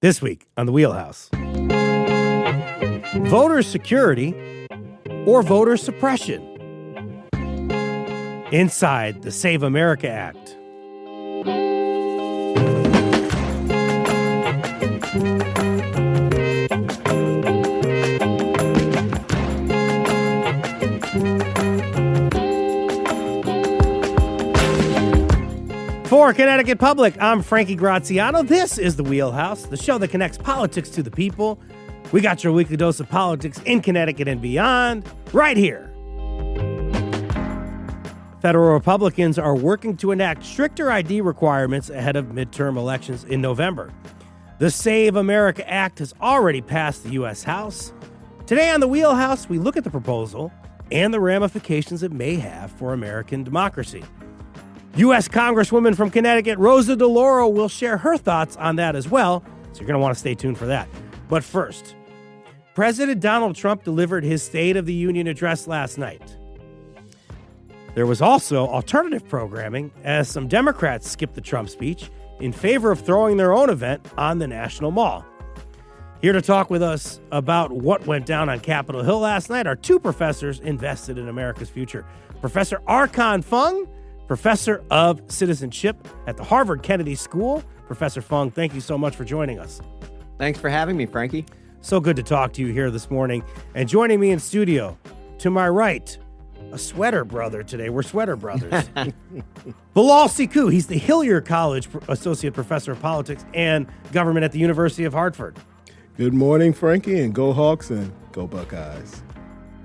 This week on the Wheelhouse. Voter security or voter suppression inside the Save America Act. For Connecticut Public, I'm Frankie Graziano. This is the Wheelhouse, the show that connects politics to the people. We got your weekly dose of politics in Connecticut and beyond, right here. Federal Republicans are working to enact stricter ID requirements ahead of midterm elections in November. The Save America Act has already passed the U.S. House. Today on the Wheelhouse, we look at the proposal and the ramifications it may have for American democracy. U.S. Congresswoman from Connecticut, Rosa DeLauro, will share her thoughts on that as well, so you're going to want to stay tuned for that. But first, President Donald Trump delivered his State of the Union address last night. There was also alternative programming as some Democrats skipped the Trump speech in favor of throwing their own event on the National Mall. Here to talk with us about what went down on Capitol Hill last night are two professors invested in America's future. Professor D-Conn Fung, Professor of Citizenship at the Harvard Kennedy School. Professor Fung, thank you so much for joining us. Thanks for having me, Frankie. So good to talk to you here this morning. And joining me in studio, to my right, a sweater brother today. We're sweater brothers. Bilal Siku, he's the Hillier College Associate Professor of Politics and Government at the University of Hartford. Good morning, Frankie, and go Hawks and go Buckeyes.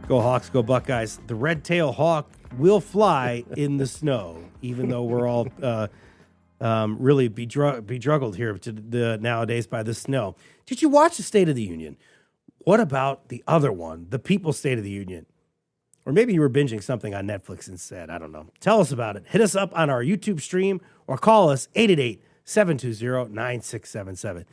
Go Hawks, go Buckeyes. The red-tailed hawk will fly in the snow, even though we're all really bedraggled here nowadays by the snow. Did you watch the State of the Union? What about the other one, the People's State of the Union? Or maybe you were binging something on Netflix instead. I don't know. Tell us about it. Hit us up on our YouTube stream or call us 888-720-9677.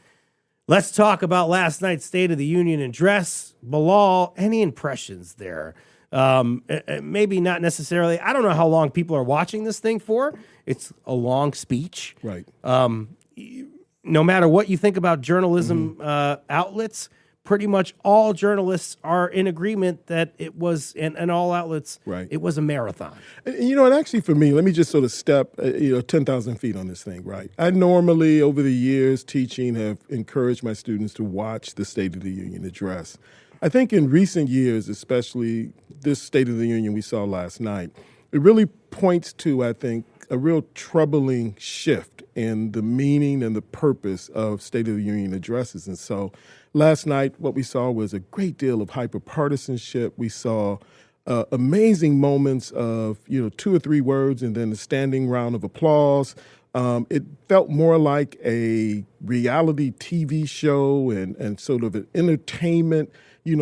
Let's talk about last night's State of the Union address. Bilal, any impressions there? Maybe not necessarily. I don't know how long people are watching this thing for. It's a long speech. Right. No matter what you think about journalism outlets, pretty much all journalists are in agreement that it was, and all outlets, right, it was a marathon. And actually for me, let me just sort of step 10,000 feet on this thing, right? I normally, over the years, teaching, have encouraged my students to watch the State of the Union address. I think in recent years, especially this State of the Union we saw last night, it really points to, I think, a real troubling shift in the meaning and the purpose of State of the Union addresses. And so last night, what we saw was a great deal of hyperpartisanship. We saw amazing moments of, 2 or 3 words and then a standing round of applause. It felt more like a reality TV show and sort of an entertainment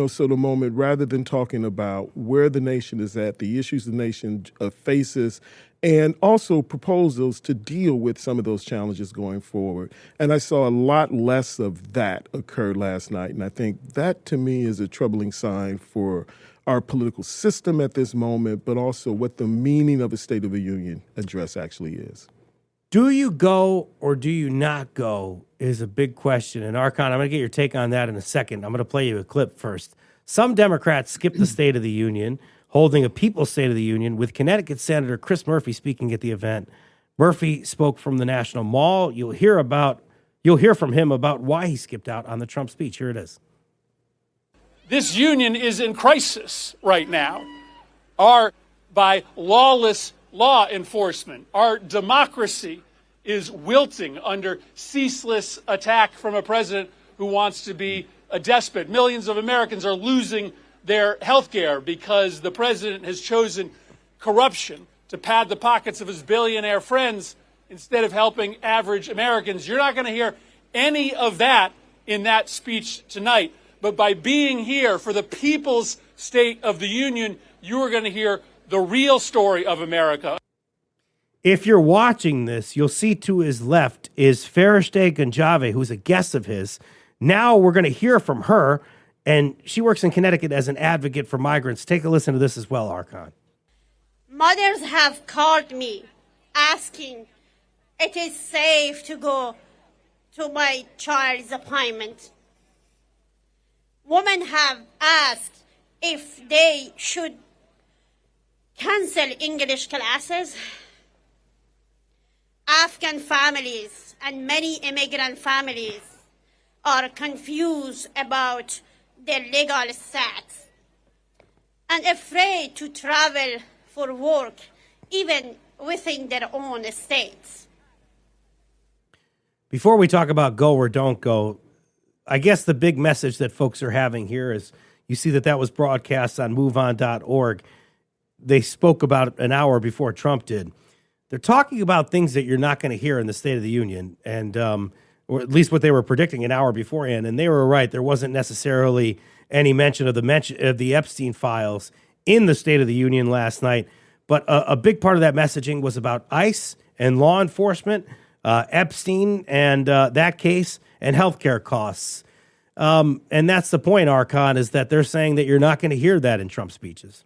sort of moment, rather than talking about where the nation is at, the issues the nation faces, and also proposals to deal with some of those challenges going forward. And I saw a lot less of that occur last night. And I think that, to me, is a troubling sign for our political system at this moment, but also what the meaning of a State of the Union address actually is. Do you go or do you not go is a big question. And D-Conn, I'm going to get your take on that in a second. I'm going to play you a clip first. Some Democrats skipped the State of the Union, holding a People's State of the Union, with Connecticut Senator Chris Murphy speaking at the event. Murphy spoke from the National Mall. You'll hear from him about why he skipped out on the Trump speech. Here it is. This union is in crisis right now. By lawless law enforcement, our democracy is wilting under ceaseless attack from a president who wants to be a despot. Millions of Americans are losing their health care because the president has chosen corruption to pad the pockets of his billionaire friends instead of helping average Americans. You're not going to hear any of that in that speech tonight. But by being here for the People's State of the Union, you are going to hear the real story of America. If you're watching this, you'll see to his left is Farishte Gonjave, who's a guest of his. Now we're going to hear from her, and she works in Connecticut as an advocate for migrants. Take a listen to this as well, D-Conn. Mothers have called me asking, it is safe to go to my child's appointment. Women have asked if they should cancel English classes. Afghan families and many immigrant families are confused about their legal status and afraid to travel for work, even within their own states. Before we talk about go or don't go, I guess the big message that folks are having here is you see that was broadcast on moveon.org. They spoke about an hour before Trump did. They're talking about things that you're not going to hear in the State of the Union, and or at least what they were predicting an hour beforehand. And they were right. There wasn't necessarily any mention of the Epstein files in the State of the Union last night. But a big part of that messaging was about ICE and law enforcement, Epstein and that case, and healthcare costs. And that's the point, Archon, is that they're saying that you're not going to hear that in Trump speeches.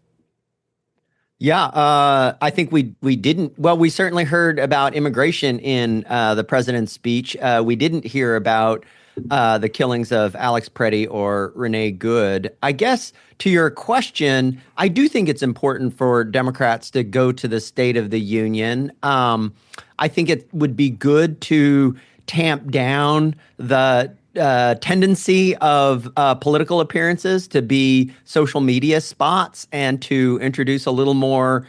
Yeah, I think we didn't. Well, we certainly heard about immigration in the president's speech. We didn't hear about the killings of Alex Preddy or Renee Good. I guess to your question, I do think it's important for Democrats to go to the State of the Union. I think it would be good to tamp down the tendency of political appearances to be social media spots and to introduce a little more,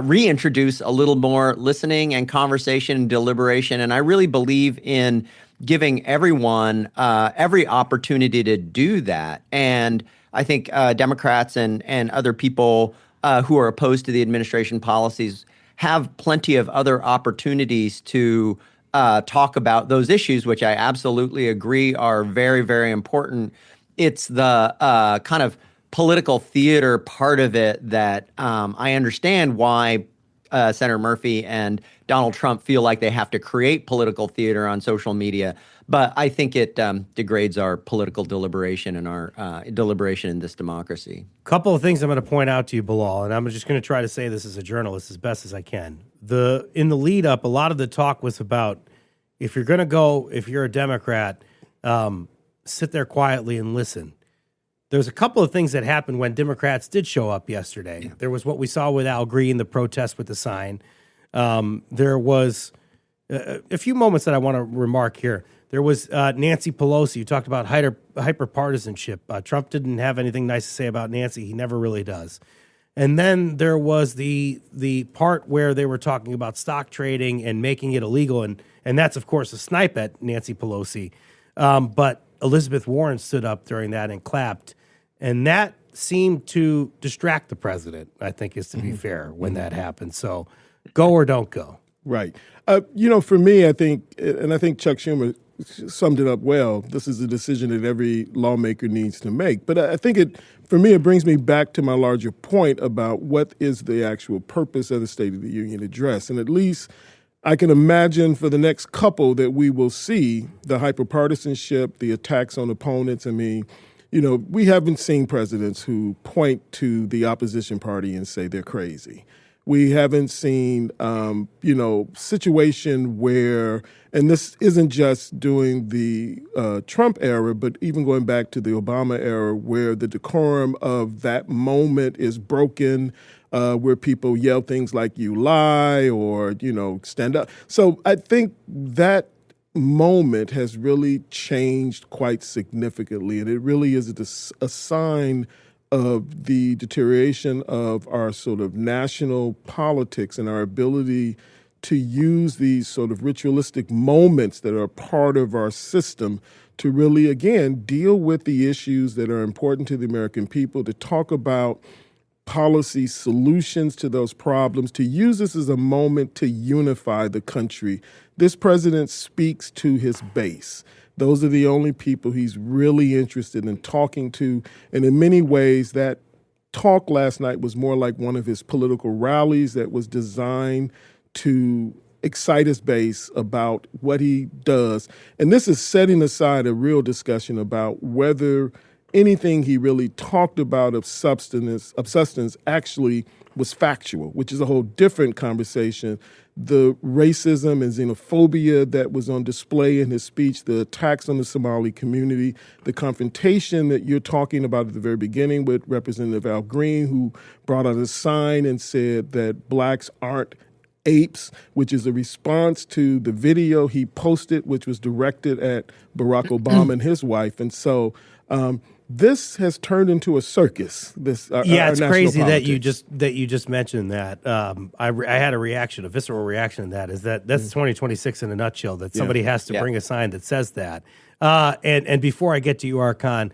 reintroduce a little more listening and conversation and deliberation. And I really believe in giving everyone every opportunity to do that. And I think Democrats and other people who are opposed to the administration policies have plenty of other opportunities to talk about those issues, which I absolutely agree are very, very important. It's the kind of political theater part of it that I understand why Senator Murphy and Donald Trump feel like they have to create political theater on social media. But I think it degrades our political deliberation and our deliberation in this democracy. Couple of things I'm going to point out to you, Bilal, and I'm just going to try to say this as a journalist as best as I can. In the lead up, a lot of the talk was about if you're going to go, if you're a Democrat, sit there quietly and listen. There's a couple of things that happened when Democrats did show up yesterday. Yeah. There was what we saw with Al Green, the protest with the sign. There was a few moments that I want to remark here. There was Nancy Pelosi. You talked about hyper-partisanship. Trump didn't have anything nice to say about Nancy. He never really does. And then there was the part where they were talking about stock trading and making it illegal. And that's, of course, a snipe at Nancy Pelosi. But Elizabeth Warren stood up during that and clapped. And that seemed to distract the president, I think, is to be fair, when that happened. So go or don't go. Right. For me, I think, and I think Chuck Schumer summed it up well, this is a decision that every lawmaker needs to make. But I think for me, it brings me back to my larger point about what is the actual purpose of the State of the Union address. And at least I can imagine for the next couple that we will see the hyperpartisanship, the attacks on opponents. I mean, we haven't seen presidents who point to the opposition party and say they're crazy. We haven't seen, situation where, and this isn't just during the Trump era, but even going back to the Obama era, where the decorum of that moment is broken, where people yell things like "you lie" or stand up. So I think that moment has really changed quite significantly, and it really is a sign of the deterioration of our sort of national politics and our ability to use these sort of ritualistic moments that are part of our system to really, again, deal with the issues that are important to the American people, to talk about policy solutions to those problems, to use this as a moment to unify the country. This president speaks to his base. Those are the only people he's really interested in talking to. And in many ways, that talk last night was more like one of his political rallies that was designed to excite his base about what he does. And this is setting aside a real discussion about whether anything he really talked about of substance actually was factual, which is a whole different conversation the racism and xenophobia that was on display in his speech, the attacks on the Somali community, the confrontation that you're talking about at the very beginning with Representative Al Green, who brought out a sign and said that blacks aren't apes, which is a response to the video he posted, which was directed at Barack Obama and his wife. And so this has turned into a circus. It's crazy that you just mentioned that. I had a visceral reaction to that. That's 2026 in a nutshell. That somebody has to bring a sign that says that. And before I get to you, Archon,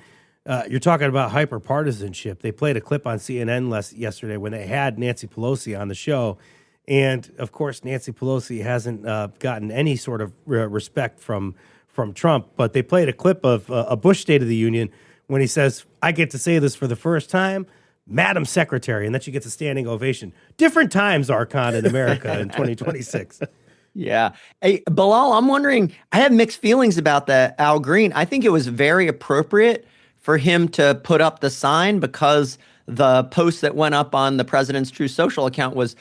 you're talking about hyper-partisanship. They played a clip on CNN yesterday when they had Nancy Pelosi on the show. And, of course, Nancy Pelosi hasn't gotten any sort of respect from Trump. But they played a clip of a Bush State of the Union when he says, I get to say this for the first time, Madam Secretary, and then she gets a standing ovation. Different times, Archon, in America in 2026. Yeah. Hey, Bilal, I'm wondering, I have mixed feelings about the Al Green. I think it was very appropriate for him to put up the sign because the post that went up on the president's True Social account was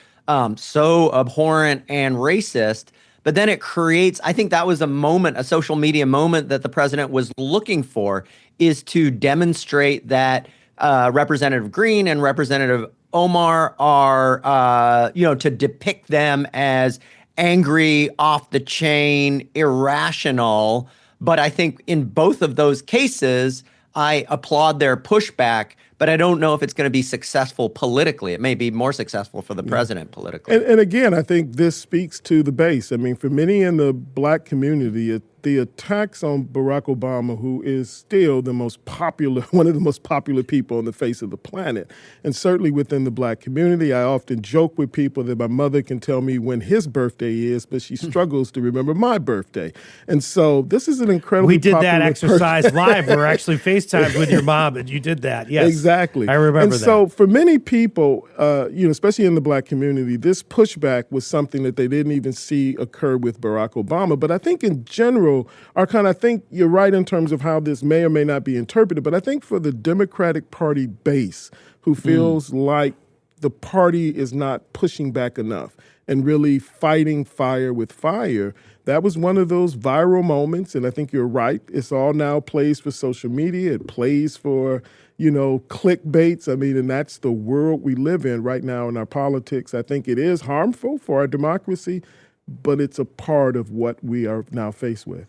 so abhorrent and racist. But then it creates, I think that was a social media moment that the president was looking for, is to demonstrate that Representative Green and Representative Omar are, to depict them as angry, off the chain, irrational. But I think in both of those cases, I applaud their pushback, but I don't know if it's going to be successful politically. It may be more successful for the president politically. And again, I think this speaks to the base. I mean, for many in the black community, the attacks on Barack Obama, who is still one of the most popular people on the face of the planet, and certainly within the black community, I often joke with people that my mother can tell me when his birthday is, but she struggles to remember my birthday. And so this is an incredibly We did that exercise live. We're actually FaceTimed with your mom, and you did that. Yes, exactly. I remember that. So for many people, especially in the black community, this pushback was something that they didn't even see occur with Barack Obama. But I think in general, Archon, I think you're right in terms of how this may or may not be interpreted, but I think for the Democratic Party base who feels like the party is not pushing back enough and really fighting fire with fire, that was one of those viral moments, and I think you're right. It's all now plays for social media. It plays for, clickbaits. I mean, and that's the world we live in right now in our politics. I think it is harmful for our democracy, but it's a part of what we are now faced with.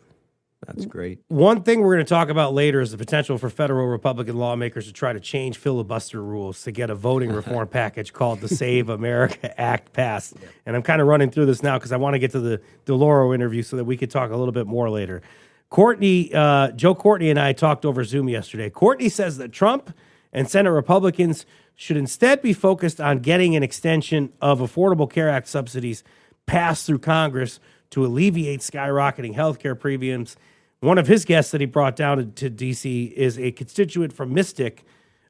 That's great. One thing we're going to talk about later is the potential for federal Republican lawmakers to try to change filibuster rules to get a voting reform package called the Save America Act passed. And I'm kind of running through this now because I want to get to the DeLauro interview so that we could talk a little bit more later. Joe Courtney and I talked over Zoom yesterday. Courtney says that Trump and Senate Republicans should instead be focused on getting an extension of Affordable Care Act subsidies passed through Congress to alleviate skyrocketing healthcare premiums. One of his guests that he brought down to D.C. is a constituent from Mystic,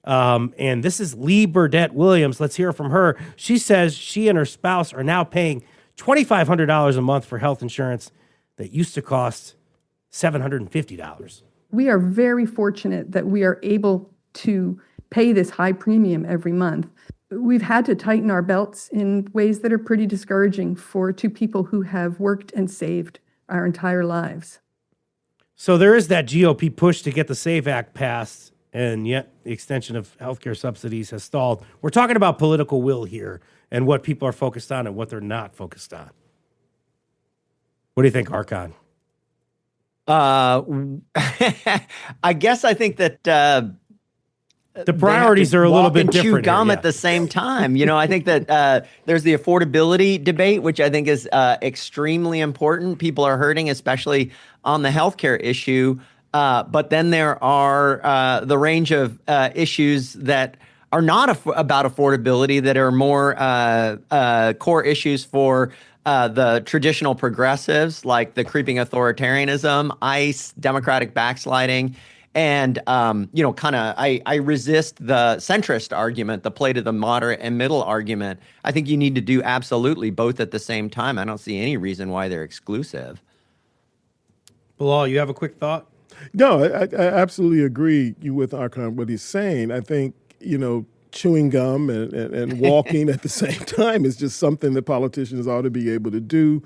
and this is Lee Burdett Williams. Let's hear from her. She says she and her spouse are now paying $2,500 a month for health insurance that used to cost $750. We are very fortunate that we are able to pay this high premium every month. We've had to tighten our belts in ways that are pretty discouraging for two people who have worked and saved our entire lives. So there is that GOP push to get the SAVE Act passed, and yet the extension of healthcare subsidies has stalled. We're talking about political will here and what people are focused on and what they're not focused on. What do you think, Archon? I guess I think that the priorities are a little bit different. Chew gum here, at the same time. I think that there's the affordability debate, which I think is extremely important. People are hurting, especially on the healthcare issue. But then there are the range of issues that are not about affordability, that are more core issues for the traditional progressives, like the creeping authoritarianism, ICE, Democratic backsliding. And, I resist the centrist argument, the play to the moderate and middle argument. I think you need to do absolutely both at the same time. I don't see any reason why they're exclusive. Bilal, you have a quick thought? No, I absolutely agree with Archon, what he's saying. I think, chewing gum and walking at the same time is just something that politicians ought to be able to do.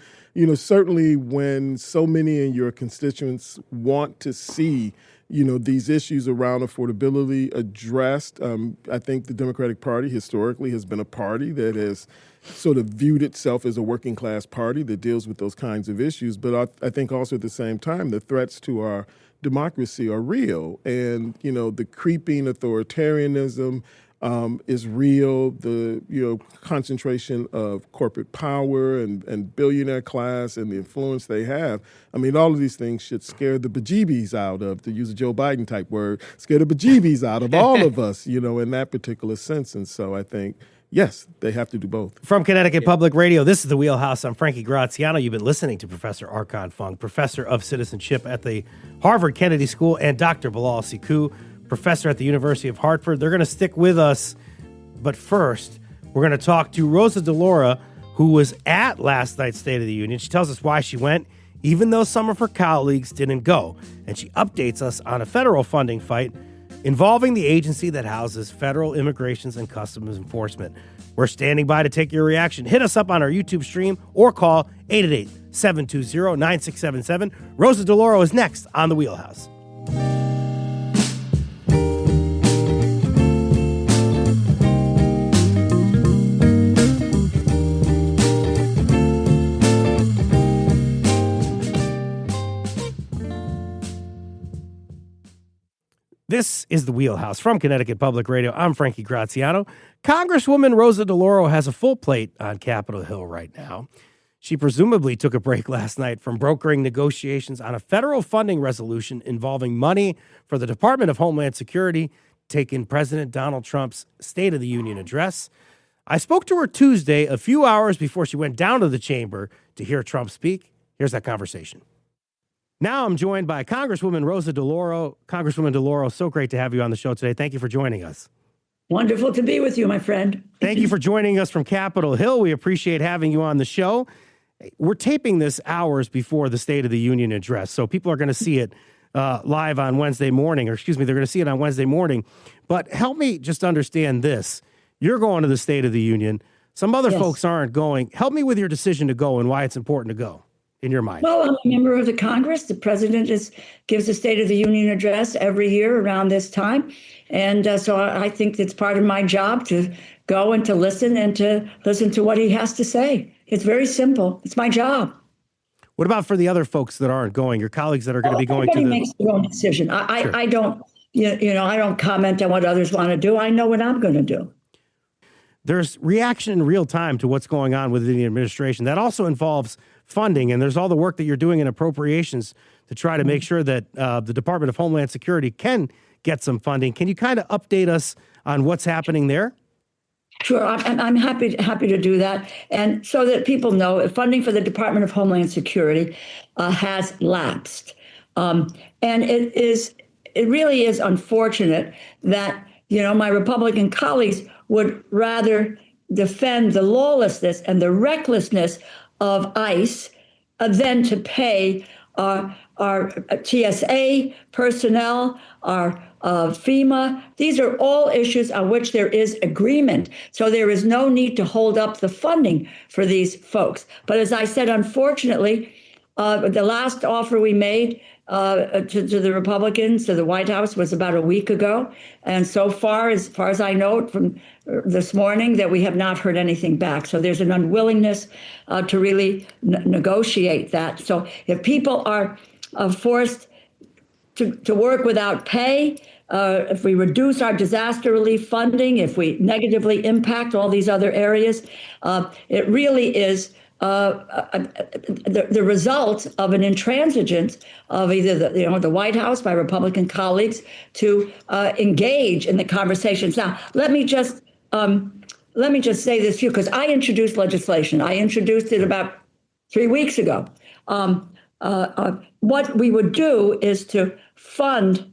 Certainly when so many of your constituents want to see these issues around affordability addressed. I think the Democratic Party historically has been a party that has sort of viewed itself as a working class party that deals with those kinds of issues. But I think also at the same time, the threats to our democracy are real. And, the creeping authoritarianism is real. The concentration of corporate power and billionaire class and the influence they have. I mean, all of these things should scare the bejeebies out of, to use a Joe Biden type word, scare the bejeebies out of all of us, in that particular sense. And so I think, yes, they have to do both. From Connecticut Public Radio, this is the Wheelhouse. I'm Frankie Graziano. You've been listening to Professor Archon Fung, professor of citizenship at the Harvard Kennedy School, and Dr. Bilal Sekou, professor at the University of Hartford. They're going to stick with us. But first, we're going to talk to Rosa DeLauro, who was at last night's State of the Union. She tells us why she went, even though some of her colleagues didn't go. And she updates us on a federal funding fight involving the agency that houses federal immigrations and customs enforcement. We're standing by to take your reaction. Hit us up on our YouTube stream or call 888-720-9677. Rosa DeLauro is next on The Wheelhouse. This is the Wheelhouse from Connecticut Public Radio. I'm Frankie Graziano. Congresswoman Rosa DeLauro has a full plate on Capitol Hill right now. She presumably took a break last night from brokering negotiations on a federal funding resolution involving money for the Department of Homeland Security, taking President Donald Trump's State of the Union address. I spoke to her Tuesday, a few hours before she went down to the chamber to hear Trump speak. Here's that conversation. Now I'm joined by Congresswoman Rosa DeLauro. Congresswoman DeLauro, so great to have you on the show today. Thank you for joining us. Wonderful to be with you, my friend. Thank you for joining us from Capitol Hill. We appreciate having you on the show. We're taping this hours before the State of the Union address, so people are going to see it live on Wednesday morning, they're going to see it on Wednesday morning. But help me just understand this. You're going to the State of the Union. Some other folks aren't going. Help me with your decision to go and why it's important to go. In your mind? Well, I'm a member of the Congress. The president gives a State of the Union address every year around this time. And so I think it's part of my job to go and to listen to what he has to say. It's very simple. It's my job. What about for the other folks that aren't going, your colleagues that are going to be going to the... Everybody makes their own decision. I don't, I don't comment on what others want to do. I know what I'm going to do. There's reaction in real time to what's going on within the administration. That also involves funding, and there's all the work that you're doing in appropriations to try to make sure that the Department of Homeland Security can get some funding. Can you kind of update us on what's happening there? Sure, I'm happy to do that. And so that people know, funding for the Department of Homeland Security has lapsed. And it really is unfortunate that, my Republican colleagues would rather defend the lawlessness and the recklessness of ICE than to pay our TSA personnel, our FEMA. These are all issues on which there is agreement. So there is no need to hold up the funding for these folks. But as I said, unfortunately, the last offer we made to the Republicans, to the White House, was about a week ago. And so far as I know from this morning, that we have not heard anything back. So there's an unwillingness to really negotiate that. So if people are forced to work without pay, if we reduce our disaster relief funding, if we negatively impact all these other areas, it really is the result of an intransigence of either the White House by Republican colleagues to engage in the conversations. Now, let me just say this to you, because I introduced legislation. I introduced it about 3 weeks ago. What we would do is to fund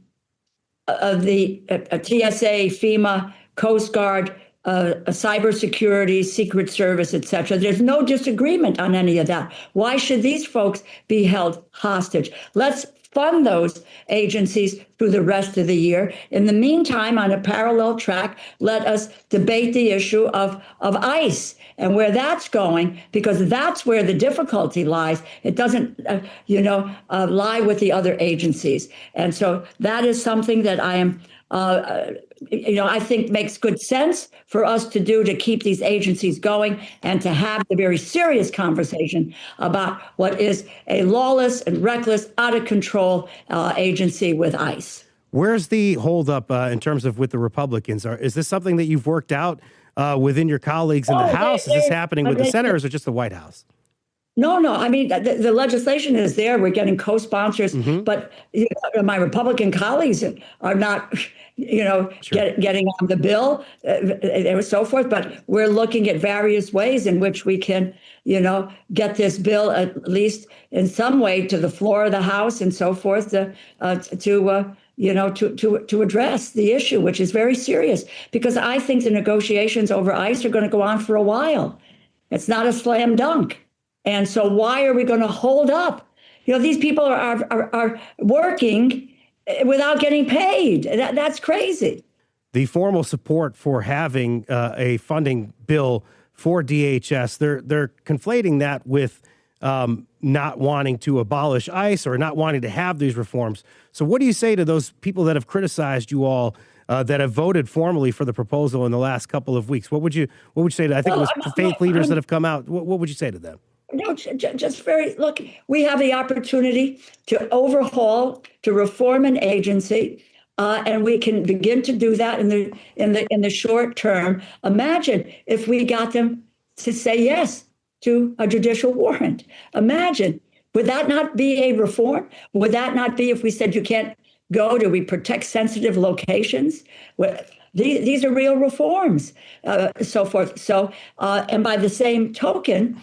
the TSA, FEMA, Coast Guard, cybersecurity, Secret Service, et cetera. There's no disagreement on any of that. Why should these folks be held hostage? Let's fund those agencies through the rest of the year. In the meantime, on a parallel track, let us debate the issue of ICE and where that's going, because that's where the difficulty lies. It doesn't, lie with the other agencies. And so that is something that I am, I think makes good sense for us to do, to keep these agencies going and to have the very serious conversation about what is a lawless and reckless, out of control agency with ICE. Where's the holdup in terms of with the Republicans? Is this something that you've worked out within your colleagues in the House? Is this happening with the senators or just the White House? No. I mean, the legislation is there. We're getting co-sponsors, but my Republican colleagues are not, getting on the bill and so forth. But we're looking at various ways in which we can, get this bill at least in some way to the floor of the House and so forth to address the issue, which is very serious, because I think the negotiations over ICE are going to go on for a while. It's not a slam dunk. And so why are we going to hold up? These people are working without getting paid. That's crazy. The formal support for having a funding bill for DHS, they're conflating that with not wanting to abolish ICE or not wanting to have these reforms. So what do you say to those people that have criticized you all that have voted formally for the proposal in the last couple of weeks? What would you say to, I think it was faith leaders that have come out. What would you say to them? No, just look, we have the opportunity to overhaul, to reform an agency, and we can begin to do that in the short term. Imagine if we got them to say yes to a judicial warrant. Imagine, would that not be a reform? Would that not be, if we said you can't go, do we protect sensitive locations? These are real reforms, so forth. So, and by the same token,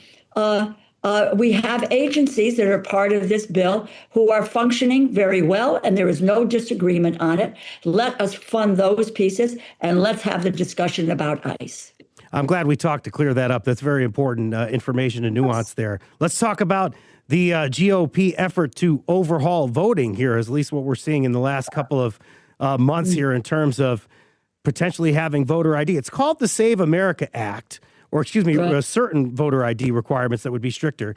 we have agencies that are part of this bill who are functioning very well, and there is no disagreement on it. Let us fund those pieces, and let's have the discussion about ICE. I'm glad we talked to clear that up. That's very important information and nuance there. Let's talk about the GOP effort to overhaul voting here, at least what we're seeing in the last couple of months here in terms of potentially having voter ID. It's called the Save America Act. Or certain voter ID requirements that would be stricter,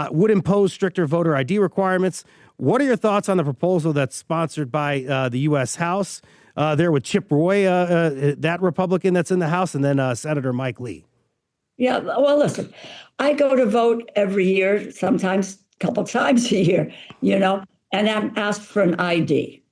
would impose stricter voter ID requirements. What are your thoughts on the proposal that's sponsored by the U.S. House there with Chip Roy, that Republican that's in the House, and then Senator Mike Lee? Yeah, well, listen, I go to vote every year, sometimes a couple times a year, and I'm asked for an ID.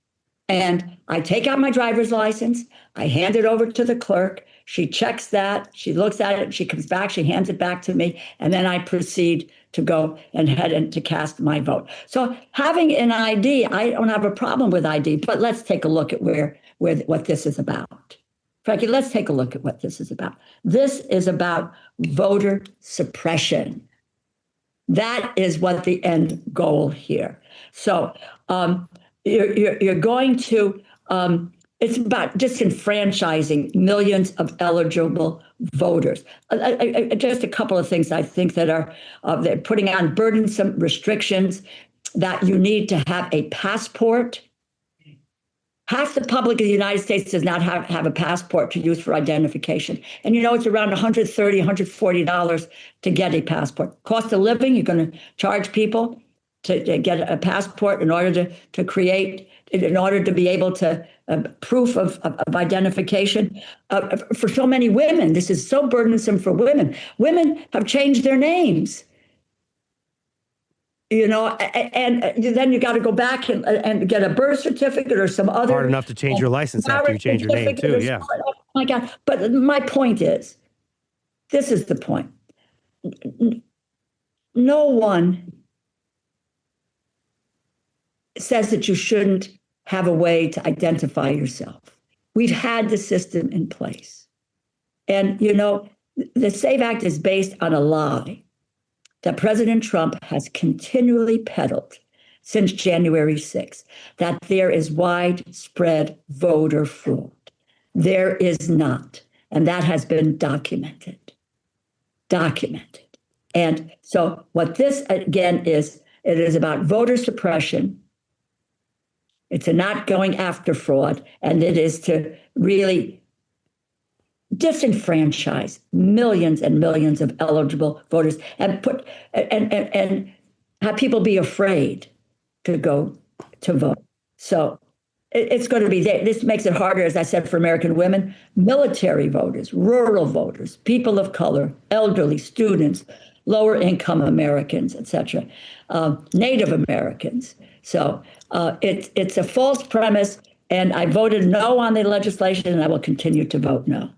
And I take out my driver's license, I hand it over to the clerk. She checks that, she looks at it, she comes back, she hands it back to me, and then I proceed to go and head in to cast my vote. So having an ID, I don't have a problem with ID, but let's take a look at what this is about. Frankie, let's take a look at what this is about. This is about voter suppression. That is what the end goal here. So you're going to... it's about disenfranchising millions of eligible voters. Just a couple of things I think that are they're putting on burdensome restrictions, that you need to have a passport. Half the public of the United States does not have a passport to use for identification. And it's around $130, $140 to get a passport. Cost of living, you're going to charge people to get a passport in order to create, in order to be able to proof of identification. For so many women, this is so burdensome for women. Women have changed their names. And then you got to go back and get a birth certificate or some other. Hard enough to change your license after you change your name too, yeah. Oh my God. But my point is, this is the point. No one says that you shouldn't have a way to identify yourself. We've had the system in place. And, the SAVE Act is based on a lie that President Trump has continually peddled since January 6th, that there is widespread voter fraud. There is not. And that has been documented. And so what this, again, is, it is about voter suppression. It's not going after fraud, and it is to really disenfranchise millions and millions of eligible voters and and have people be afraid to go to vote. So it's going to be there. This makes it harder, as I said, for American women, military voters, rural voters, people of color, elderly, students, lower income Americans, etc., Native Americans. So it's a false premise, and I voted no on the legislation, and I will continue to vote no.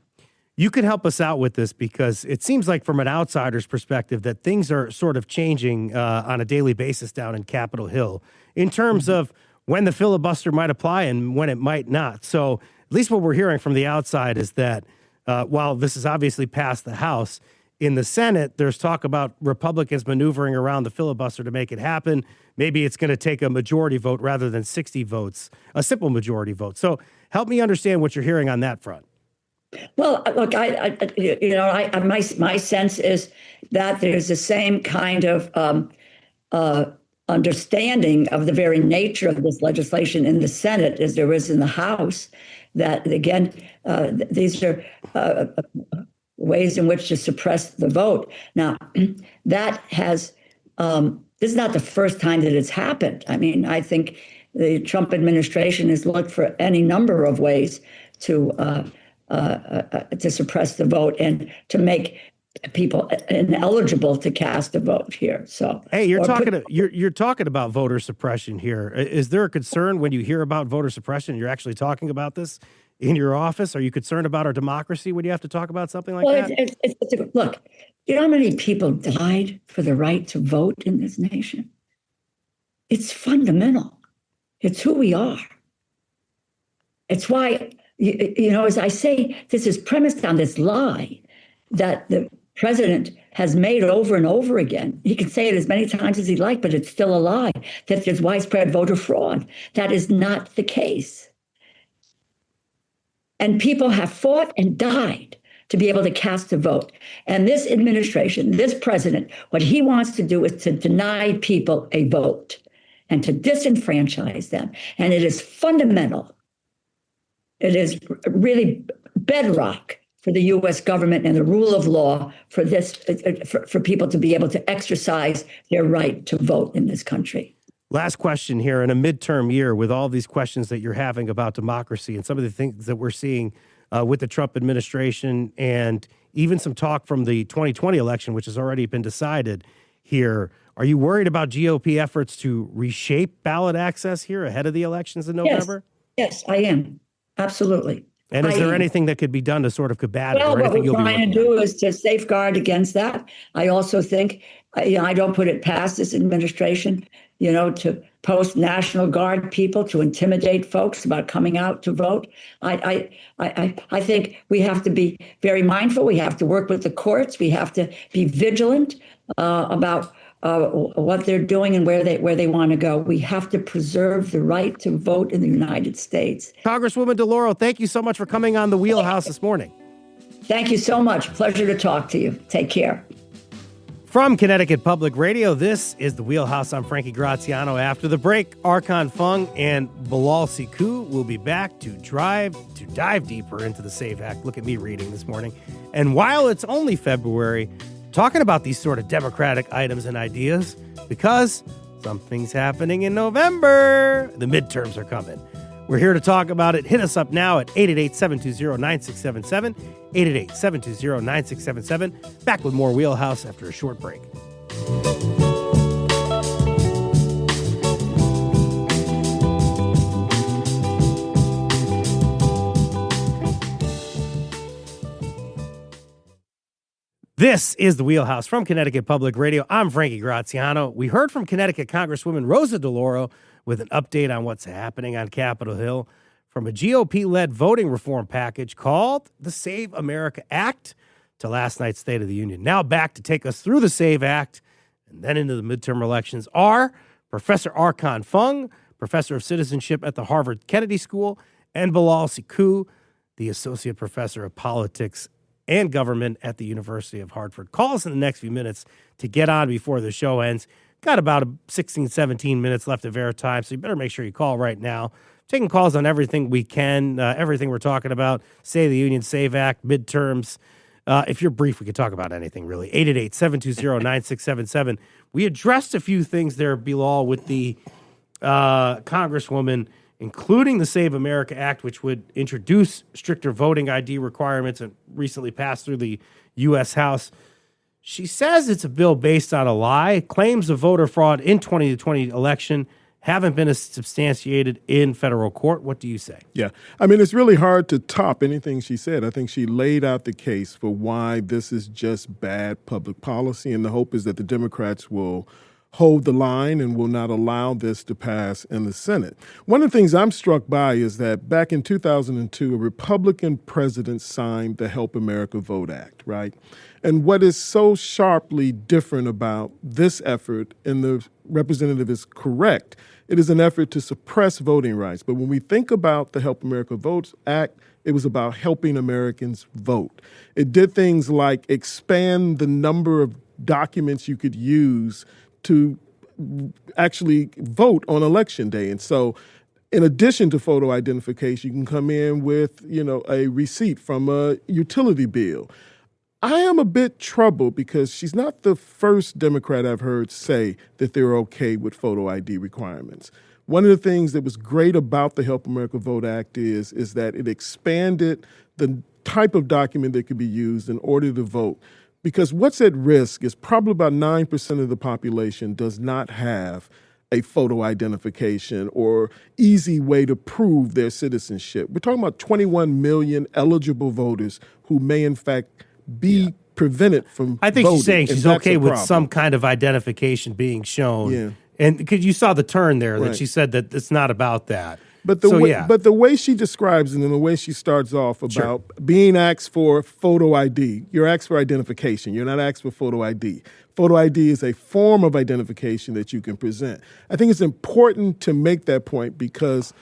You can help us out with this because it seems like from an outsider's perspective that things are sort of changing on a daily basis down in Capitol Hill in terms of when the filibuster might apply and when it might not. So at least what we're hearing from the outside is that while this is obviously passed the House, in the Senate, there's talk about Republicans maneuvering around the filibuster to make it happen. Maybe it's going to take a majority vote rather than 60 votes, a simple majority vote. So help me understand what you're hearing on that front. Well, look, my sense is that there's the same kind of understanding of the very nature of this legislation in the Senate as there is in the House. That again, these are ways in which to suppress the vote. Now, that has this is not the first time that it's happened. I mean, I think the Trump administration has looked for any number of ways to suppress the vote and to make people ineligible to cast a vote here. So, hey, you're talking about voter suppression here. Is there a concern when you hear about voter suppression? You're actually talking about this in your office. Are you concerned about our democracy when you have to talk about something like that? Look, you know how many people died for the right to vote in this nation? It's fundamental. It's who we are. It's why. As I say, this is premised on this lie that the president has made over and over again. He can say it as many times as he'd like, but it's still a lie that there's widespread voter fraud. That is not the case. And people have fought and died to be able to cast a vote. And this administration, this president, what he wants to do is to deny people a vote and to disenfranchise them. And it is fundamental. It is really bedrock for the U.S. government and the rule of law for this, for people to be able to exercise their right to vote in this country. Last question here. In a midterm year, with all these questions that you're having about democracy and some of the things that we're seeing with the Trump administration and even some talk from the 2020 election, which has already been decided here, are you worried about GOP efforts to reshape ballot access here ahead of the elections in November? Yes, I am. Absolutely. And is there anything that could be done to sort of combat it? Well, what we're trying to do is to safeguard against that. I also think, I don't put it past this administration, to post National Guard people to intimidate folks about coming out to vote. I think we have to be very mindful. We have to work with the courts. We have to be vigilant about what they're doing and where they want to go. We have to preserve the right to vote in the United States. Congresswoman DeLauro, thank you so much for coming on the Wheelhouse this morning. Thank you so much. Pleasure to talk to you. Take care. From Connecticut Public Radio, this is the Wheelhouse. I'm Frankie Graziano. After the break, Arkan Fung and Bilal Siku will be back to dive deeper into the SAVE Act. Look at me reading this morning. And while it's only February, talking about these sort of democratic items and ideas because something's happening in November. The midterms are coming. We're here to talk about it. Hit us up now at 888-720-9677, 888-720-9677. Back with more Wheelhouse after a short break. This is the Wheelhouse from Connecticut Public Radio. I'm Frankie Graziano. We heard from Connecticut Congresswoman Rosa DeLauro with an update on what's happening on Capitol Hill from a GOP-led voting reform package called the Save America Act to last night's State of the Union. Now back to take us through the SAVE Act and then into the midterm elections are Professor Arkan Fung, Professor of Citizenship at the Harvard Kennedy School, and Bilal Siku, the Associate Professor of Politics and Government at the University of Hartford. Call us in the next few minutes to get on before the show ends. Got about 16, 17 minutes left of airtime, so you better make sure you call right now. Taking calls on everything we can, everything we're talking about, State of the Union, SAVE Act, midterms. If you're brief, we could talk about anything, really. 888-720-9677. We addressed a few things there, Bilal, with the Congresswoman, including the Save America Act, which would introduce stricter voting ID requirements and recently passed through the U.S. House. She says it's a bill based on a lie. Claims of voter fraud in 2020 election haven't been substantiated in federal court. What do you say? Yeah. I mean, it's really hard to top anything she said. I think she laid out the case for why this is just bad public policy, and the hope is that the Democrats will hold the line and will not allow this to pass in the Senate. One of the things I'm struck by is that back in 2002, a Republican president signed the Help America Vote Act, right? And what is so sharply different about this effort, and the representative is correct, it is an effort to suppress voting rights. But when we think about the Help America Vote Act, it was about helping Americans vote. It did things like expand the number of documents you could use to actually vote on election day. And so in addition to photo identification, you can come in with, a receipt from a utility bill. I am a bit troubled because she's not the first Democrat I've heard say that they're okay with photo ID requirements. One of the things that was great about the Help America Vote Act is that it expanded the type of document that could be used in order to vote. Because what's at risk is probably about 9% of the population does not have a photo identification or easy way to prove their citizenship. We're talking about 21 million eligible voters who may in fact be prevented from I think voting, she's saying she's and that's okay a with problem. some kind of identification being shown. Yeah. And because you saw the turn there that Right. she said that it's not about that. But the way, yeah. but the way she describes it and the way she starts off about being asked for photo ID, you're asked for identification. You're not asked for photo ID. Photo ID is a form of identification that you can present. I think it's important to make that point because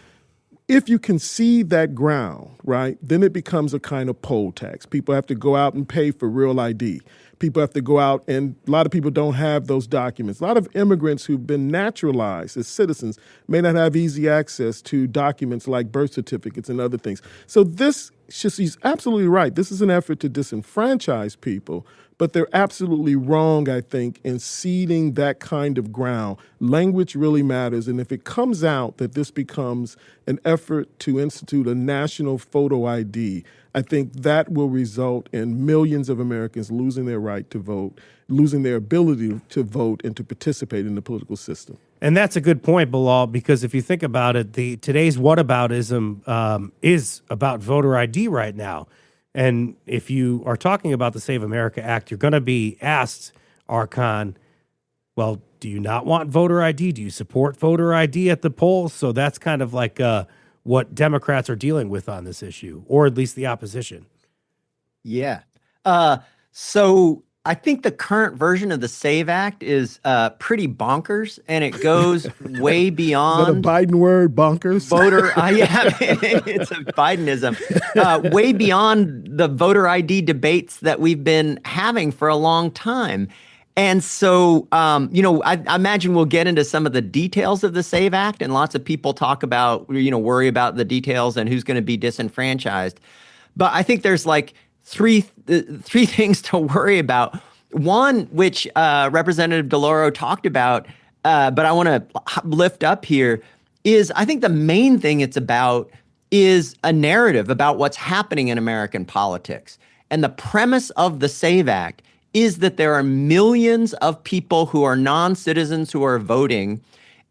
if you concede that ground, right, then it becomes a kind of poll tax. People have to go out and pay for real ID. People have to go out, and a lot of people don't have those documents. A lot of immigrants who've been naturalized as citizens may not have easy access to documents like birth certificates and other things. So she's absolutely right. This is an effort to disenfranchise people, but they're absolutely wrong, I think, in ceding that kind of ground. Language really matters, and if it comes out that this becomes an effort to institute a national photo ID, I think that will result in millions of Americans losing their right to vote, losing their ability to vote and to participate in the political system. And that's a good point, Bilal, because if you think about it, today's whataboutism is about voter ID right now. And if you are talking about the Save America Act, you're going to be asked, Archon, well, do you not want voter ID? Do you support voter ID at the polls? So that's kind of like what Democrats are dealing with on this issue, or at least the opposition. Yeah. So I think the current version of the SAVE Act is pretty bonkers, and it goes way beyond. Is that a Biden word, bonkers? Voter, yeah, it's a Bidenism. Way beyond the voter ID debates that we've been having for a long time. And so, I imagine we'll get into some of the details of the SAVE Act, and lots of people talk about, worry about the details and who's going to be disenfranchised. But I think there's like three things to worry about. One, which Representative DeLauro talked about, but I want to lift up here, is I think the main thing it's about is a narrative about what's happening in American politics. And the premise of the SAVE Act is that there are millions of people who are non-citizens who are voting,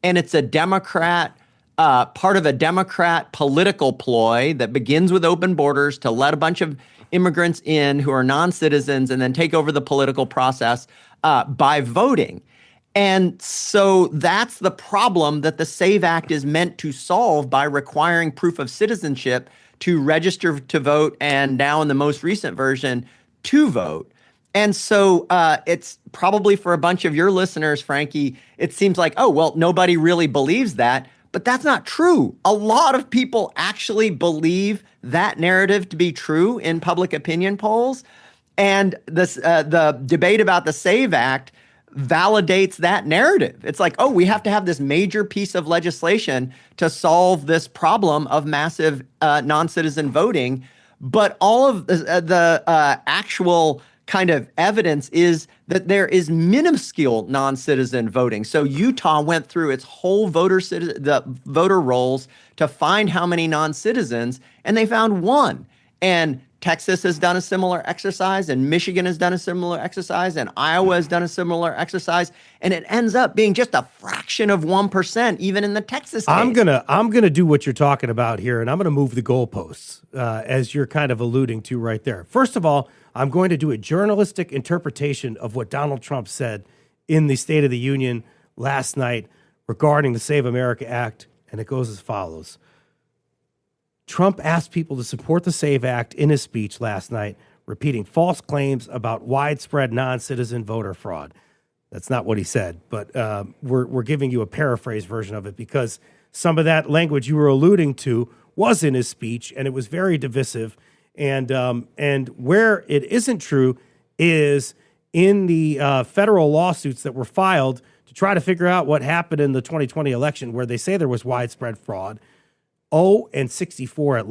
and it's a Democrat, part of a Democrat political ploy that begins with open borders to let a bunch of immigrants in who are non-citizens and then take over the political process by voting. And so that's the problem that the SAVE Act is meant to solve by requiring proof of citizenship to register to vote, and now in the most recent version, to vote. And so it's probably for a bunch of your listeners, Frankie, it seems like, oh, well, nobody really believes that. But that's not true. A lot of people actually believe that narrative to be true in public opinion polls. And the debate about the SAVE Act validates that narrative. It's like, oh, we have to have this major piece of legislation to solve this problem of massive non-citizen voting. But all of the actual kind of evidence is that there is minuscule non-citizen voting. So Utah went through its whole the voter rolls to find how many non-citizens, and they found one. And Texas has done a similar exercise, and Michigan has done a similar exercise, and Iowa has done a similar exercise, and it ends up being just a fraction of 1%, even in the Texas case. I'm gonna do what you're talking about here, and I'm gonna move the goalposts, as you're kind of alluding to right there. First of all, I'm going to do a journalistic interpretation of what Donald Trump said in the State of the Union last night regarding the Save America Act, and it goes as follows. Trump asked people to support the SAVE Act in his speech last night, repeating false claims about widespread non-citizen voter fraud. That's not what he said, but we're giving you a paraphrase version of it because some of that language you were alluding to was in his speech, and it was very divisive. And where it isn't true is in the federal lawsuits that were filed to try to figure out what happened in the 2020 election, where they say there was widespread fraud. 0-64 at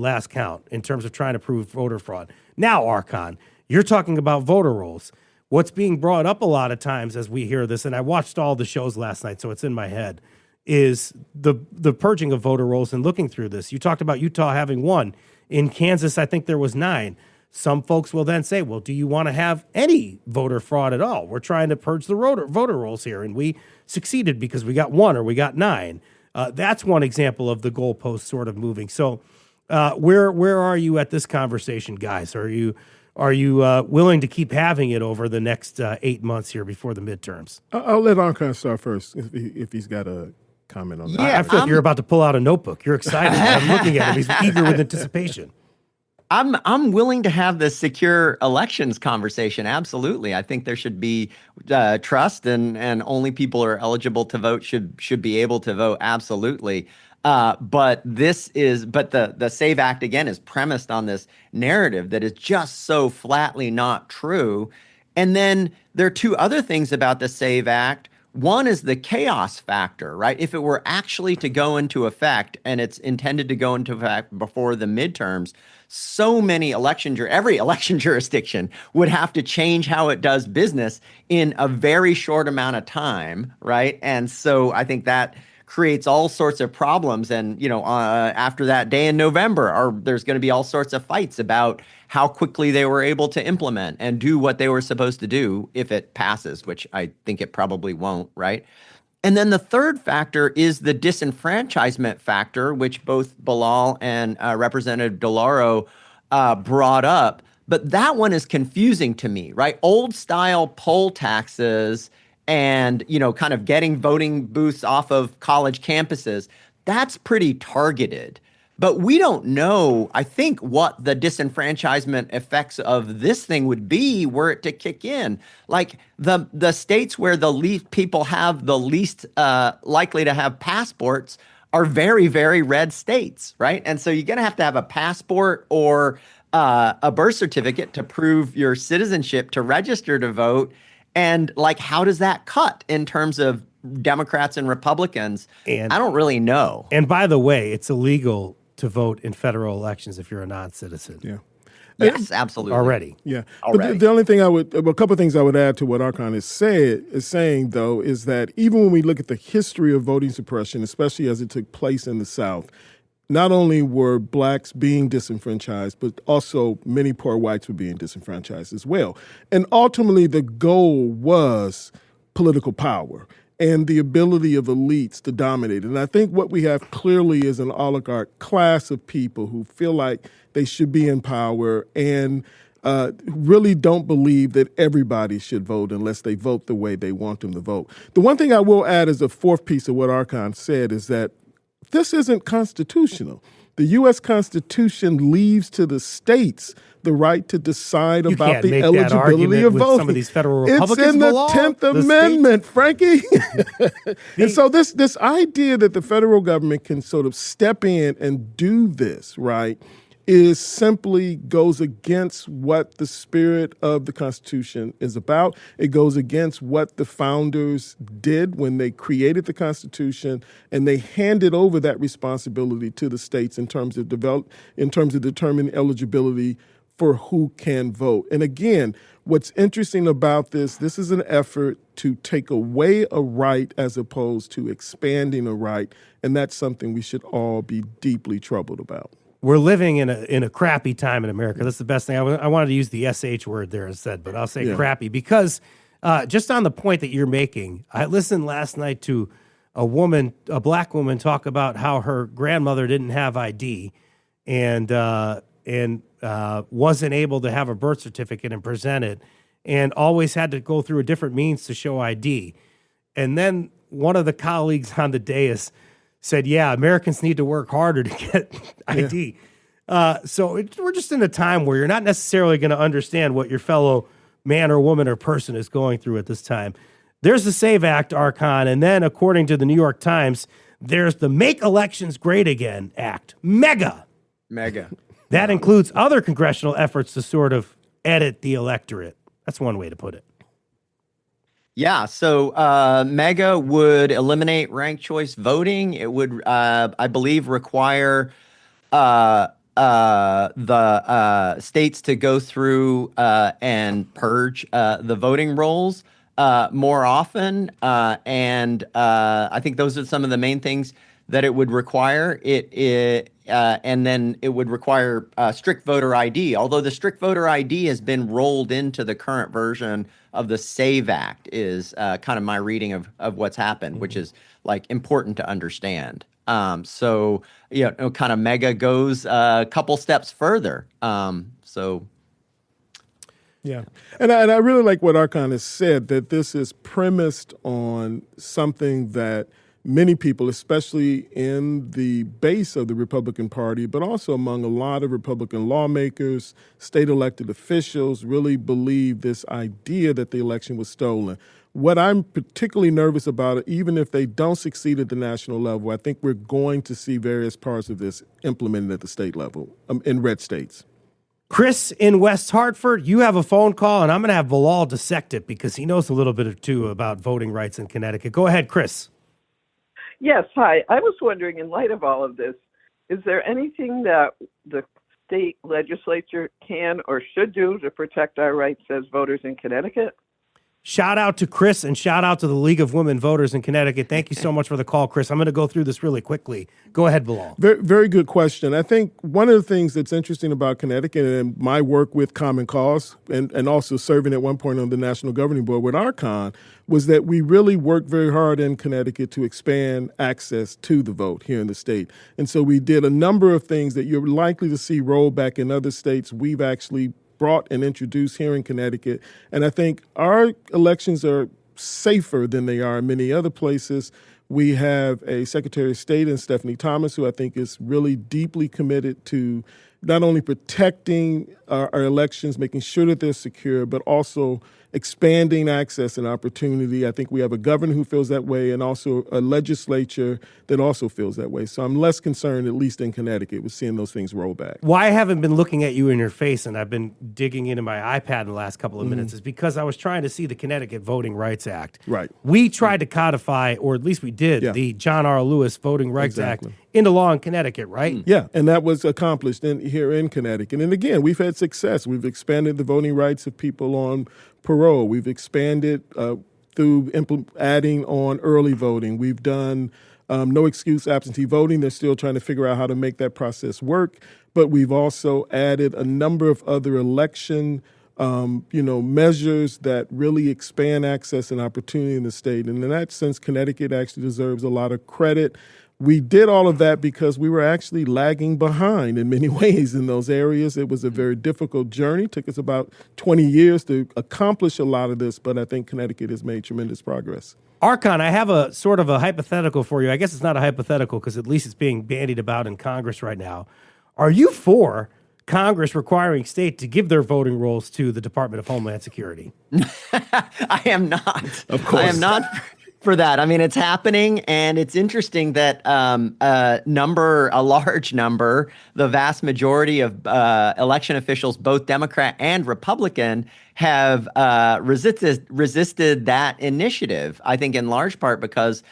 last count in terms of trying to prove voter fraud. Now, Archon, you're talking about voter rolls. What's being brought up a lot of times as we hear this, and I watched all the shows last night, so it's in my head, is the purging of voter rolls and looking through this. You talked about Utah having one. In Kansas, I think there was 9. Some folks will then say, well, do you want to have any voter fraud at all? We're trying to purge the voter rolls here, and we succeeded because we got 1 or we got 9. That's one example of the goalpost sort of moving. So where are you at this conversation, guys? Are you willing to keep having it over the next 8 months here before the midterms? I'll let Archon start first if he's got a comment on that. Yeah, I feel like you're about to pull out a notebook. You're excited. I'm looking at him. He's eager with anticipation. I'm willing to have the secure elections conversation. Absolutely. I think there should be trust and only people who are eligible to vote should be able to vote. Absolutely. But the SAVE Act, again, is premised on this narrative that is just so flatly not true. And then there are 2 other things about the SAVE Act. One is the chaos factor, right? If it were actually to go into effect, and it's intended to go into effect before the midterms, so many every election jurisdiction would have to change how it does business in a very short amount of time, right? And so I think that creates all sorts of problems. And, after that day in November, there's going to be all sorts of fights about how quickly they were able to implement and do what they were supposed to do if it passes, which I think it probably won't, right? And then the third factor is the disenfranchisement factor, which both Bilal and Representative DeLauro brought up. But that one is confusing to me, right? Old style poll taxes and, kind of getting voting booths off of college campuses, that's pretty targeted. But we don't know, I think, what the disenfranchisement effects of this thing would be were it to kick in. Like the states where the least people have the least likely to have passports are very, very red states, right? And so you're going to have a passport or a birth certificate to prove your citizenship to register to vote. And how does that cut in terms of Democrats and Republicans? And I don't really know. And by the way, it's illegal to vote in federal elections if you're a non-citizen. Yeah. Yes, absolutely. Already. Yeah. Already. But the only thing a couple of things I would add to what Archon is saying, though, is that even when we look at the history of voting suppression, especially as it took place in the South, not only were blacks being disenfranchised, but also many poor whites were being disenfranchised as well. And ultimately, the goal was political power and the ability of elites to dominate. And I think what we have clearly is an oligarch class of people who feel like they should be in power and really don't believe that everybody should vote unless they vote the way they want them to vote. The one thing I will add as a fourth piece of what Archon said is that this isn't constitutional. The U.S. Constitution leaves to the states the right to decide about the eligibility of voting. Some of these federal Republicans. It's in the 10th Amendment, Frankie. And so this idea that the federal government can sort of step in and do this, right, is simply goes against what the spirit of the Constitution is about. It goes against what the founders did when they created the Constitution, and they handed over that responsibility to the states in terms of determining eligibility for who can vote. And again, what's interesting about this is an effort to take away a right as opposed to expanding a right, and that's something we should all be deeply troubled about. We're living in a crappy time in America. That's the best thing. I wanted to use the SH word there instead, but I'll say crappy because just on the point that you're making, I listened last night to a black woman, talk about how her grandmother didn't have ID and wasn't able to have a birth certificate and present it, and always had to go through a different means to show ID. And then one of the colleagues on the dais said, yeah, Americans need to work harder to get ID. We're just in a time where you're not necessarily going to understand what your fellow man or woman or person is going through at this time. There's the SAVE Act, D-Conn, and then according to the New York Times, there's the Make Elections Great Again Act. Mega. That includes other congressional efforts to sort of edit the electorate. That's one way to put it. Yeah, so MEGA would eliminate ranked choice voting. It would, I believe, require the states to go through and purge the voting rolls more often. And I think those are some of the main things that it would require. And then it would require strict voter ID, although the strict voter ID has been rolled into the current version of the SAVE Act is kind of my reading of what's happened, which is like important to understand. So, kind of MEGA goes a couple steps further. Yeah. And I really like what D-Conn has said, that this is premised on something that many people, especially in the base of the Republican Party, but also among a lot of Republican lawmakers, state elected officials, really believe this idea that the election was stolen. What I'm particularly nervous about, even if they don't succeed at the national level, I think we're going to see various parts of this implemented at the state level in red states. Chris in West Hartford, you have a phone call, and I'm going to have Bilal dissect it because he knows a little bit or two about voting rights in Connecticut. Go ahead, Chris. Yes, hi. I was wondering, in light of all of this, is there anything that the state legislature can or should do to protect our rights as voters in Connecticut? Shout out to Chris and shout out to the League of Women Voters in Connecticut. Thank you so much for the call, Chris. I'm going to go through this really quickly. Go ahead, Bilal. Very, very good question. I think one of the things that's interesting about Connecticut and my work with Common Cause and also serving at one point on the National Governing Board with D-Conn was that we really worked very hard in Connecticut to expand access to the vote here in the state. And so we did a number of things that you're likely to see roll back in other states. We've actually brought and introduced here in Connecticut. And I think our elections are safer than they are in many other places. We have a Secretary of State in Stephanie Thomas, who I think is really deeply committed to not only protecting our elections, making sure that they're secure, but also expanding access and opportunity. I think we have a governor who feels that way and also a legislature that also feels that way. So I'm less concerned, at least in Connecticut, with seeing those things roll back. Why I haven't been looking at you in your face and I've been digging into my iPad in the last couple of minutes is because I was trying to see the Connecticut Voting Rights Act. Right. We tried to codify, or at least we did, the John R. Lewis Voting Rights Act into law in Connecticut, right? Yeah, and that was accomplished here in Connecticut. And again, we've had success. We've expanded the voting rights of people on parole. We've expanded through adding on early voting. We've done no excuse absentee voting. They're still trying to figure out how to make that process work. But we've also added a number of other election measures that really expand access and opportunity in the state. And in that sense, Connecticut actually deserves a lot of credit. We did all of that because we were actually lagging behind in many ways in those areas. It was a very difficult journey. It took us about 20 years to accomplish a lot of this, but I think Connecticut has made tremendous progress. D-Conn, I have a sort of a hypothetical for you. I guess it's not a hypothetical because at least it's being bandied about in Congress right now. Are you for Congress requiring states to give their voting rolls to the Department of Homeland Security? I am not. Of course. I am not. for that. I mean, it's happening, and it's interesting that a large number, the vast majority of election officials, both Democrat and Republican, have resisted that initiative. I think in large part because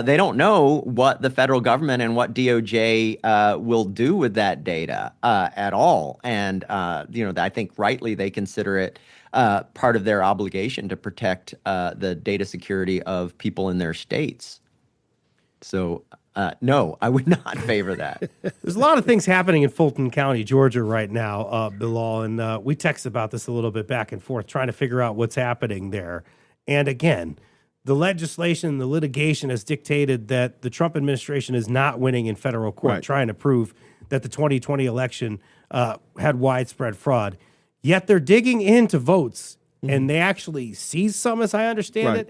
they don't know what the federal government and what DOJ will do with that data at all. And, I think rightly they consider it part of their obligation to protect the data security of people in their states. So, no, I would not favor that. There's a lot of things happening in Fulton County, Georgia right now, Bilal, and we text about this a little bit back and forth, trying to figure out what's happening there. And again, the legislation, the litigation has dictated that the Trump administration is not winning in federal court, trying to prove that the 2020 election had widespread fraud. Yet they're digging into votes, and they actually seized some, as I understand it,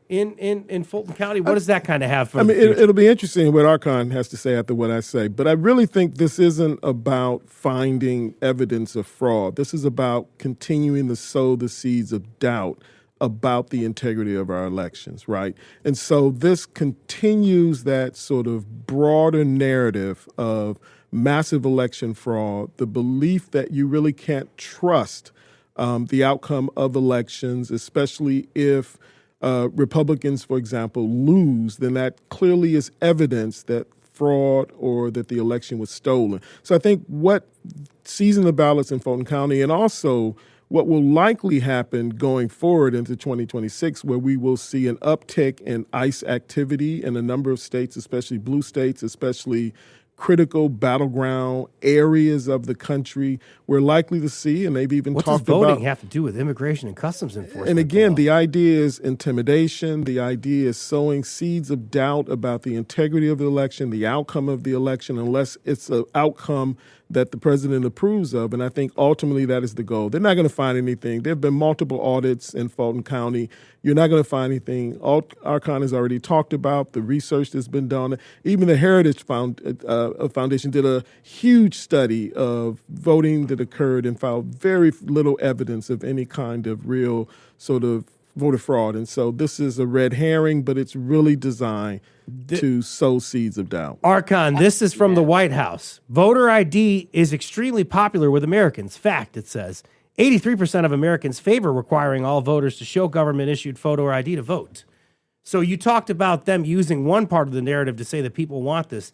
in Fulton County. What does that kind of have for the future? It'll be interesting what D-Conn has to say after what I say. But I really think this isn't about finding evidence of fraud. This is about continuing to sow the seeds of doubt about the integrity of our elections, right? And so this continues that sort of broader narrative of massive election fraud, the belief that you really can't trust the outcome of elections, especially if Republicans, for example, lose, then that clearly is evidence that fraud or that the election was stolen. So I think what seizing the ballots in Fulton County, and also what will likely happen going forward into 2026, where we will see an uptick in ICE activity in a number of states, especially blue states, especially critical battleground areas of the country, we're likely to see, and they've even talked about— What does voting have to do with immigration and customs enforcement? And again, the idea is intimidation. The idea is sowing seeds of doubt about the integrity of the election, the outcome of the election, unless it's an outcome that the president approves of. And I think ultimately that is the goal. They're not going to find anything. There have been multiple audits in Fulton County. You're not going to find anything. D-Conn has already talked about the research that's been done. Even the Heritage Foundation did a huge study of voting that occurred and found very little evidence of any kind of real sort of voter fraud. And so this is a red herring, but it's really designed to sow seeds of doubt. D-Conn, this is from the White House. Voter ID is extremely popular with Americans. Fact, it says. 83% of Americans favor requiring all voters to show government-issued photo ID to vote. So you talked about them using one part of the narrative to say that people want this.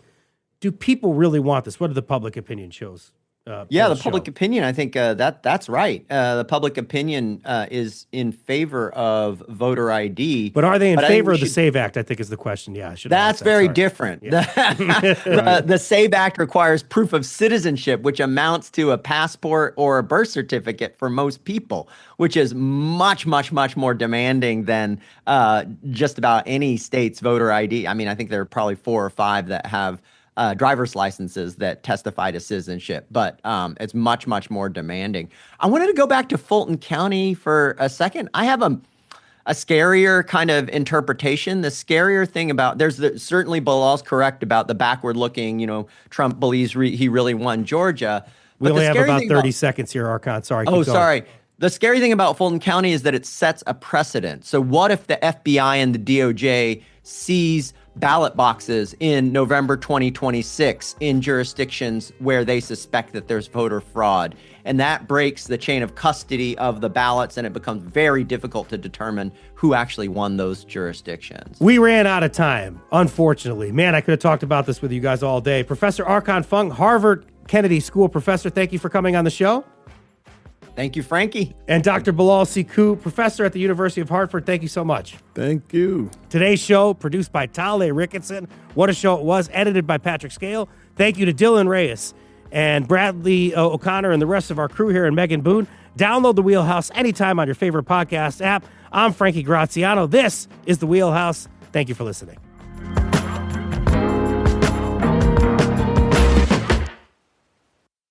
Do people really want this? What do the public opinion shows? The public opinion, I think that's right. The public opinion is in favor of voter ID. But are they in favor of the SAVE Act, I think is the question. Yeah, I should. That's very different. Yeah. The SAVE Act requires proof of citizenship, which amounts to a passport or a birth certificate for most people, which is much, much, much more demanding than just about any state's voter ID. I mean, I think there are probably 4 or 5 that have driver's licenses that testify to citizenship, but it's much, much more demanding. I wanted to go back to Fulton County for a second. I have a scarier kind of interpretation. The scarier thing about, certainly Bilal's correct about the backward looking, Trump believes he really won Georgia. We only have about 30 seconds here, D-Conn. Sorry. Sorry. The scary thing about Fulton County is that it sets a precedent. So what if the FBI and the DOJ seize ballot boxes in November 2026 in jurisdictions where they suspect that there's voter fraud? And that breaks the chain of custody of the ballots, and it becomes very difficult to determine who actually won those jurisdictions. We ran out of time, unfortunately. Man, I could have talked about this with you guys all day. Professor D-Conn Fung, Harvard Kennedy School professor, thank you for coming on the show. Thank you, Frankie. And Dr. Bilal Sekou, professor at the University of Hartford, thank you so much. Thank you. Today's show, produced by Tale Ricketson. What a show it was. Edited by Patrick Scale. Thank you to Dylan Reyes and Bradley O'Connor and the rest of our crew here, and Megan Boone. Download the Wheelhouse anytime on your favorite podcast app. I'm Frankie Graziano. This is the Wheelhouse. Thank you for listening.